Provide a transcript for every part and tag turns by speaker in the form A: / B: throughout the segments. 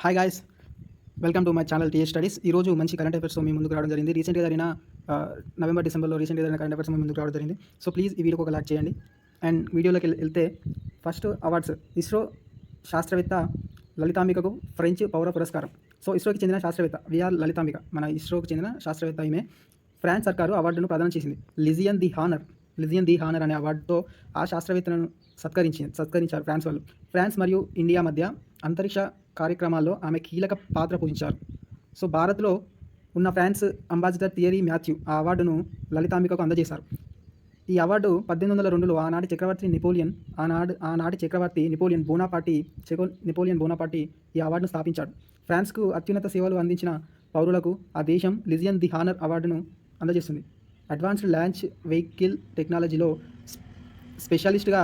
A: Hi guys, welcome to my channel TS studies. ఈరోజు మంచి current అఫైర్స్తో మీ ముందుకు రావడం జరిగింది. రీసెంట్గా జరిగిన నవంబర్ డిసెంబర్లో రీసెంట్గా జరిగిన కరెంట్ అఫైర్స్ మీ ముందుకు రావడం జరిగింది. సో ప్లీజ్ ఈ వీడియోకి ఒక లైక్ చేయండి. అండ్ వీడియోలోకి వెళ్తే ఫస్ట్ అవార్డ్స్. ఇస్రో శాస్త్రవేత్త లలితాంబికకు ఫ్రెంచ్ పౌర పురస్కారం. సో ఇస్రోకి చెందిన శాస్త్రవేత్త విఆర్ లలితాంబిక, మన ఇస్రోకి చెందిన శాస్త్రవేత్త ఈమె ఫ్రాన్స్ సర్కారు అవార్డును ప్రదానం చేసింది. లిజియన్ ది హానర్ అనే అవార్డుతో ఆ శాస్త్రవేత్తలను సత్కరించారు ఫ్రాన్స్ వాళ్ళు. ఫ్రాన్స్ మరియు ఇండియా మధ్య అంతరిక్ష కార్యక్రమాల్లో ఆమె కీలక పాత్ర పోషించారు. సో భారత్లో ఉన్న ఫ్రాన్స్ అంబాసిడర్ థియరీ మాథ్యూ ఆ అవార్డును లలితాంబికకు అందజేశారు. ఈ అవార్డు 1802లో ఆనాటి చక్రవర్తి నెపోలియన్ బోనాపార్టీ ఈ అవార్డును స్థాపించాడు. ఫ్రాన్స్కు అత్యున్నత సేవలు అందించిన పౌరులకు ఆ దేశం లిజియన్ ది హానర్ అవార్డును అందజేస్తుంది. అడ్వాన్స్డ్ లాంచ్ వెహికల్ టెక్నాలజీలో స్పెషలిస్ట్గా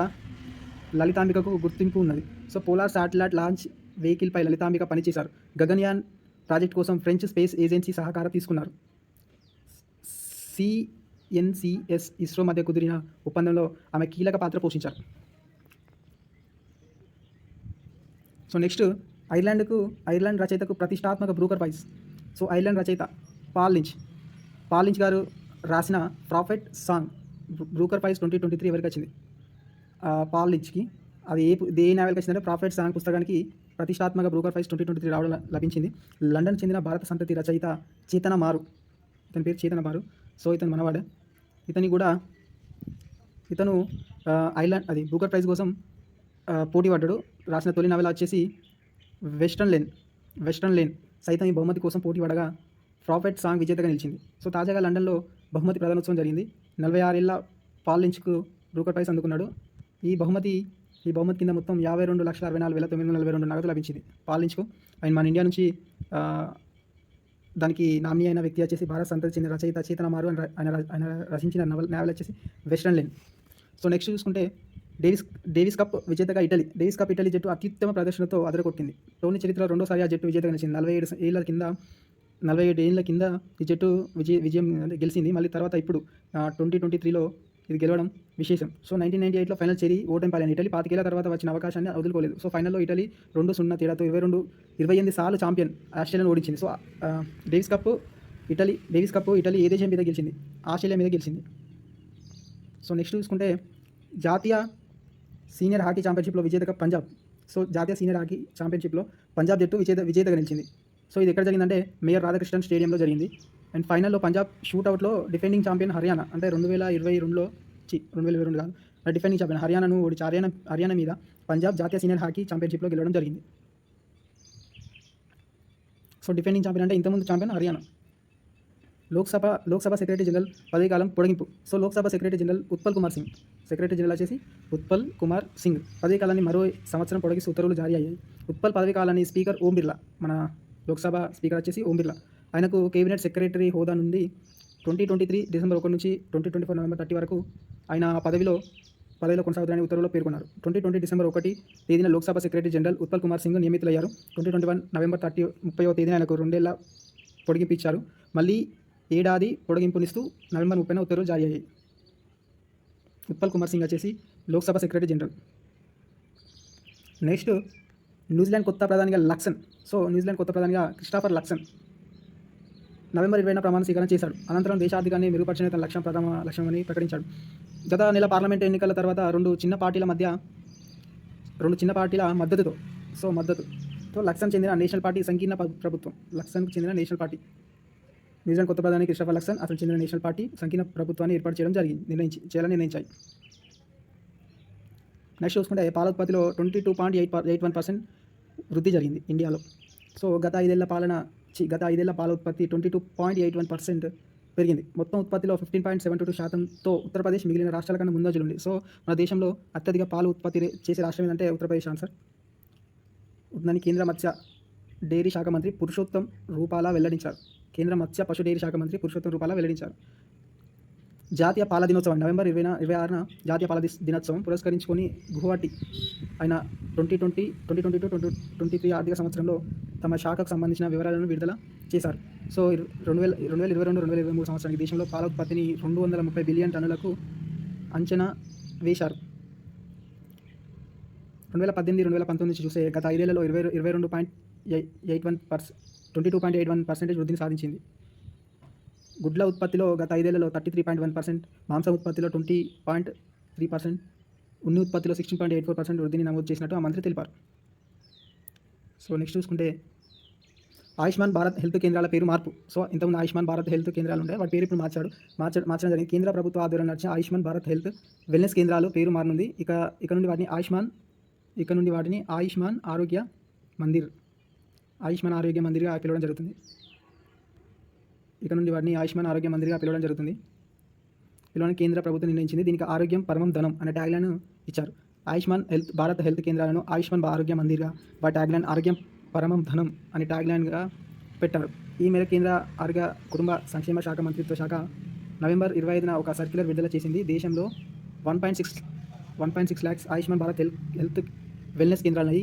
A: లలితాంబికకు గుర్తింపు ఉన్నది. సో పోలార్ శాటిలైట్ లాంచ్ వెహికల్పై లలితాంబిక పనిచేశారు. గగన్యాన్ ప్రాజెక్ట్ కోసం ఫ్రెంచ్ స్పేస్ ఏజెన్సీ సహకారం తీసుకున్నారు. సిఎన్సిఎస్ ఇస్రో మధ్య కుదిరిన ఒప్పందంలో ఆమె కీలక పాత్ర పోషించారు. సో నెక్స్ట్ ఐర్లాండ్ రచయితకు ప్రతిష్టాత్మక బ్రూకర్ ప్రైజ్. సో ఐర్లాండ్ రచయిత పాల్ లించ్ గారు రాసిన ప్రాఫెట్ సాంగ్ బ్రూకర్ ప్రైజ్ 2023 ఎవరికి వచ్చింది? పాల్ లించ్కి. అది ఏ నావెల్కి వచ్చిందంటే ప్రాఫెట్ సాంగ్ పుస్తకానికి ప్రతిష్టాత్మక బ్రూకర్ ప్రైజ్ 2023 రావడం లభించింది. లండన్ చెందిన భారత సంతతి రచయిత చేతన మారు, ఇతని పేరు చేతన మారు. సో ఇతను మనవాడే. ఇతను ఐర్లాండ్ బ్రూకర్ ప్రైజ్ కోసం పోటీ పడ్డాడు. రాసిన తొలి నవల వచ్చేసి వెస్టర్న్ లేన్ సైతం ఈ బహుమతి కోసం పోటీ పడగా ప్రాఫెట్ సాంగ్ విజేతగా నిలిచింది. సో తాజాగా లండన్లో బహుమతి ప్రదానోత్సవం జరిగింది. 46 ఏళ్ల పాల్ లించ్కు బ్రూకర్ ప్రైజ్ అందుకున్నాడు. ఈ బహుమతి కింద మొత్తం 52,64,942 నగదు లభించింది పాల్ లించ్కు. ఆయన మన ఇండియా నుంచి దానికి నామినీ అయిన వ్యక్తి వచ్చేసి భారత సంతతి చెందిన రచయిత చేతన మారు. ఆయన రచించిన నవల వచ్చేసి వెస్టర్న్ లేన్. సో నెక్స్ట్ చూసుకుంటే డేవిస్ కప్ విజేతగా ఇటలీ. ఇటలీ జట్టు అత్యుత్తమ ప్రదర్శనతో అదరగొట్టింది. టోర్నీ చరిత్రలో రెండోసారి ఆ జట్టు విజేతగా నిలిచింది. 47 ఏళ్ల కింద ఈ జట్టు విజయం గెలిచింది. మళ్ళీ తర్వాత ఇప్పుడు 2023లో ఇది గెలవడం విశేషం. సో 1998లో ఫైనల్ చేరి ఓటమి పాలైన ఇటలీ 25 ఏళ్ల తర్వాత వచ్చిన అవకాశాన్ని వదులుకోలేదు. సో ఫైనల్లో ఇటలీ 2-0 తేడాతో 28 సార్లు ఛాంపియన్ ఆస్ట్రేలియాను ఓడించింది. సో డేవిస్ కప్ ఇటలీ ఏ దేశం మీద గెలిచింది? ఆస్ట్రేలియా మీద గెలిచింది. సో నెక్స్ట్ చూసుకుంటే జాతీయ సీనియర్ హాకీ ఛాంపియన్షిప్లో విజేతగా పంజాబ్. సో జాతీయ సీనియర్ హాకీ ఛాంపియన్షిప్లో పంజాబ్ జట్టు విజేతగా నిలిచింది. సో ఇది ఎక్కడ జరిగిందంటే మేయర్ రాధాకృష్ణన్ స్టేడియంలో జరిగింది. అండ్ ఫైనల్లో పంజాబ్ షూట్అవుట్లో డిఫెండింగ్ ఛాంపియన్ హర్యానా, అంటే 2022 కాదు, డిఫెండింగ్ ఛాంపియన్ హర్యానాను ఓడించి హర్యానా మీద పంజాబ్ జాతీయ సీనియర్ హాకీ ఛాంపియన్షిప్లో గెలవడం జరిగింది. సో డిఫెండింగ్ ఛాంపియన్ అంటే ఇంతకుముందు champion Haryana. Lok Sabha secretary general పదవి కాలం పొడిగింపు. So Lok Sabha secretary general Utpal Kumar Singh పదవి కాలాన్ని మరో సంవత్సరం పొడిగిస్తూ ఉత్తర్వులు జారీ అయ్యాయి. ఉత్పల్ పదవి కాలాన్ని స్పీకర్ ఓం బిర్లా, మన లోక్సభ స్పీకర్ వచ్చేసి ఓం బిర్లా, ఆయనకు కేబినెట్ సెక్రటరీ హోదా నుండి 2023 డిసెంబర్ 1 నుంచి 2024 నవంబర్ 30 వరకు ఆయన పదవిలో కొనసాగుతారని ఉత్తర్వులో పేర్కొన్నారు. 2020 డిసెంబర్ 1 తేదీన లోక్సభ సెక్రటరీ జనరల్ ఉత్పల్ కుమార్ సింగ్ నియమితులయ్యారు. 2021 నవంబర్ 30వ తేదీన ఆయనకు 2 ఏళ్ల పొడిగింపు ఇచ్చారు. మళ్ళీ ఏడాది పొడిగింపునిస్తూ నవంబర్ 30న ఉత్తర్వులు జారీ అయ్యాయి. ఉత్పల్ కుమార్ సింగ్ వచ్చేసి Lok Sabha secretary general. Next New Zealand కొత్త ప్రధానిగా క్రిస్టోఫర్ లక్సన్ నవంబర్ 20న ప్రమాణ స్వీకారం చేశాడు. అనంతరం దేశాధికారాన్ని మెరుగుపరచని తన ప్రథమ లక్ష్యమని ప్రకటించాడు. గత నెల పార్లమెంట్ ఎన్నికల తర్వాత రెండు చిన్న పార్టీల మద్దతుతో లక్సన్ చెందిన నేషనల్ పార్టీ సంకీర్ణ ప్రభుత్వం. న్యూజిలాండ్ కొత్త ప్రధాని క్రిస్టోఫర్ లక్సన్ అతను చెందిన నేషనల్ పార్టీ సంకీర్ణ ప్రభుత్వాన్ని ఏర్పాటు చేయాలని నిర్ణయించాయి. నెక్స్ట్ చూసుకుంటే పాల ఉత్పత్తిలో 22.81% వృద్ధి జరిగింది ఇండియాలో. సో గత ఐదేళ్ల పాల ఉత్పత్తి 22.81% పెరిగింది. మొత్తం ఉత్పత్తిలో 15.72%తో ఉత్తరప్రదేశ్ మిగిలిన రాష్ట్రాల కన్నా ముందంజలుంది. సో మన దేశంలో అత్యధిక పాలు ఉత్పత్తి చేసే రాష్ట్రం ఏంటంటే ఉత్తరప్రదేశ్ ఆన్సర్ ఉందని కేంద్ర మత్స్య డైరీ శాఖ మంత్రి పురుషోత్తం రూపాలా వెల్లడించారు. జాతీయ పాల దినోత్సవం నవంబర్ 26న జాతీయ పాల దినోత్సవం పురస్కరించుకొని గువాహటి ఆయన 2022-2023 ఆర్థిక సంవత్సరంలో తమ శాఖకు సంబంధించిన వివరాలను విడుదల చేశారు. సో 2022-2023 సంవత్సరానికి దేశంలో పాల ఉత్పత్తిని 230 బిలియన్ టన్నులకు అంచనా వేశారు. 2018-2019 నుంచి చూస్తే గత 5 ఏళ్లలో 22 22.81% వృద్ధిని సాధించింది. గుడ్ల ఉత్పత్తిలో గత 5 ఏళ్లలో 33.1%, మాంసం ఉత్పత్తిలో 20.3%, ఉన్ని ఉత్పత్తిలో 16.84% వృద్ధిని నమోదు చేసినట్టు ఆ మంత్రి తెలిపారు. సో నెక్స్ట్ చూసుకుంటే ఆయుష్మాన్ భారత్ హెల్త్ కేంద్రాల పేరు మార్పు. సో ఇంతకుముందు ఆయుష్మాన్ భారత్ హెల్త్ కేంద్రాలు ఉంటాయి, వాటి పేరు ఇప్పుడు మార్చడం జరిగింది. కేంద్ర ప్రభుత్వ ఆధ్వర్యంలో నడిచే ఆయుష్మాన్ భారత్ హెల్త్ వెల్నెస్ కేంద్రాలు పేరు మారనుంది. ఇక నుండి వాటిని ఆయుష్మాన్ ఆరోగ్య మందిర్గా పిలవడం జరుగుతుంది. పిలవడానికి కేంద్ర ప్రభుత్వం నిర్ణయించింది. దీనికి ఆరోగ్యం పరమం ధనం అనే ట్యాగ్లైన్ ఇచ్చారు. ఆయుష్మాన్ భారత్ హెల్త్ కేంద్రాలను ఆయుష్మాన్ ఆరోగ్య మందిర్గా, వాటి ట్యాగ్లైన్ ఆరోగ్యం పరమం ధనం అనే ట్యాగ్లైన్గా పెట్టారు. ఈ మేరకు కేంద్ర ఆరోగ్య కుటుంబ సంక్షేమ శాఖ మంత్రిత్వ శాఖ నవంబర్ 25న ఒక సర్క్యులర్ విడుదల చేసింది. దేశంలో 1.6 lakhs Ayushman Bharat health wellness కేంద్రాలని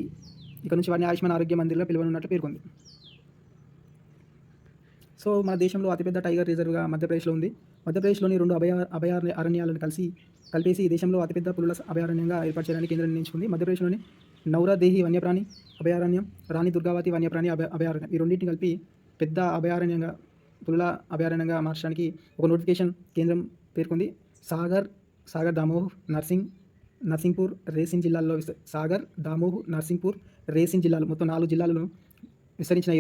A: ఇక నుంచి వాటిని ఆయుష్మాన్ ఆరోగ్య మందిర్గా పిలువనున్నట్లు పేర్కొంది. సో మన దేశంలో అతిపెద్ద టైగర్ రిజర్వ్గా మధ్యప్రదేశ్లో ఉంది. మధ్యప్రదేశ్లోని 2 అభయారణ్యాలను కలిపేసి దేశంలో అతిపెద్ద పులుల అభయారణ్యంగా ఏర్పాటు చేయడానికి కేంద్రం నిర్ణయించుకుంది. మధ్యప్రదేశ్లోని నౌరాదేహి వన్యప్రాణి అభయారణ్యం, రాణి దుర్గావతి వన్యప్రాణి అభయారణ్యం, ఈ రెండింటిని కలిపి పెద్ద పులుల అభయారణ్యంగా మార్చడానికి ఒక నోటిఫికేషన్ కేంద్రం పేర్కొంది. సాగర్, దామోహ్, నర్సింగ్పూర్, రేసిన్ జిల్లాల్లో రేసిన్ జిల్లాలు మొత్తం 4 జిల్లాలలో విస్తరించిన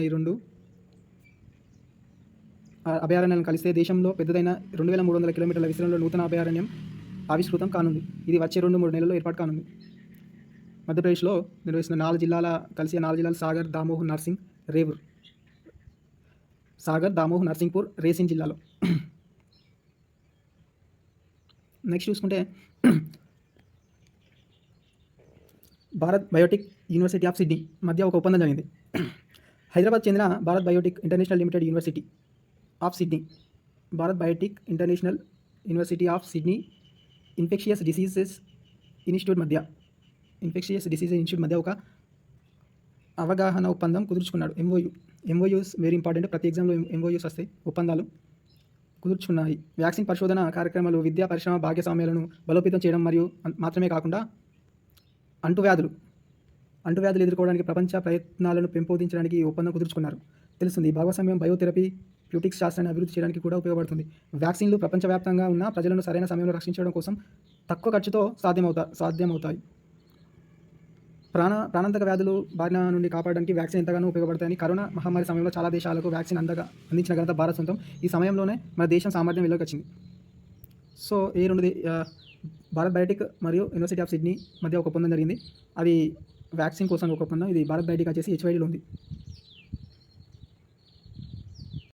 A: ఈ రెండు అభయారణ్యాలను కలిస్తే దేశంలో పెద్దదైన 2300 కిలోమీటర్ల విస్తరణలో నూతన అభయారణ్యం ఆవిష్కృతం కానుంది. ఇది వచ్చే 2-3 నెలల్లో ఏర్పాటు కానుంది. మధ్యప్రదేశ్లో నిర్వహిస్తున్న 4 జిల్లాలు సాగర్, దామోహ్, నర్సింగ్పూర్, రేసిన్ జిల్లాలో. నెక్స్ట్ చూసుకుంటే Bharat Biotech university of Sydney మధ్య ఒక ఒప్పందం జరిగింది. హైదరాబాద్ చెందిన Bharat Biotech international limited university of Sydney infectious diseases institute మధ్య ఒక అవగాహన ఒప్పందం కుదుర్చుకున్నాడు. ఎంఓయూస్ వెరీ ఇంపార్టెంట్, ప్రతి ఎగ్జామ్లో ఎంఓయూస్ వస్తాయి. ఒప్పందాలు కుదుర్చుకున్నాయి. వ్యాక్సిన్ పరిశోధన కార్యక్రమాలు, విద్యా పరిశ్రమ భాగస్వామ్యాలను బలోపేతం చేయడం మరియు మాత్రమే కాకుండా అంటువ్యాధులు ఎదుర్కోవడానికి ప్రపంచ ప్రయత్నాలను పెంపొందించడానికి ఈ ఒప్పందం కుదుర్చుకున్నారు. తెలుస్తుంది. భాగస్వామ్యం బయోథెరప్యూటిక్స్ శాస్త్రాన్ని అభివృద్ధి చేయడానికి కూడా ఉపయోగపడుతుంది. వ్యాక్సిన్లు ప్రపంచవ్యాప్తంగా ఉన్న ప్రజలను సరైన సమయంలో రక్షించడం కోసం తక్కువ ఖర్చుతో సాధ్యమవుతాయి. ప్రాణాంతక వ్యాధులు బారిన నుండి కాపాడడానికి వ్యాక్సిన్ ఎంతగానో ఉపయోగపడతాయని కరోనా మహమ్మారి సమయంలో చాలా దేశాలకు వ్యాక్సిన్ అందించిన ఘనత భారత్ సొంతం. ఈ సమయంలోనే మన దేశం సామర్థ్యం వెలుగులోకి వచ్చింది. సో ఈ భారత్ బయోటెక్ మరియు యూనివర్సిటీ ఆఫ్ సిడ్నీ మధ్య ఒక ఒప్పందం జరిగింది. అది వ్యాక్సిన్ కోసం ఒక ఒప్పందం. ఇది భారత్ బయోటెక్ వచ్చేసి HYDలో ఉంది.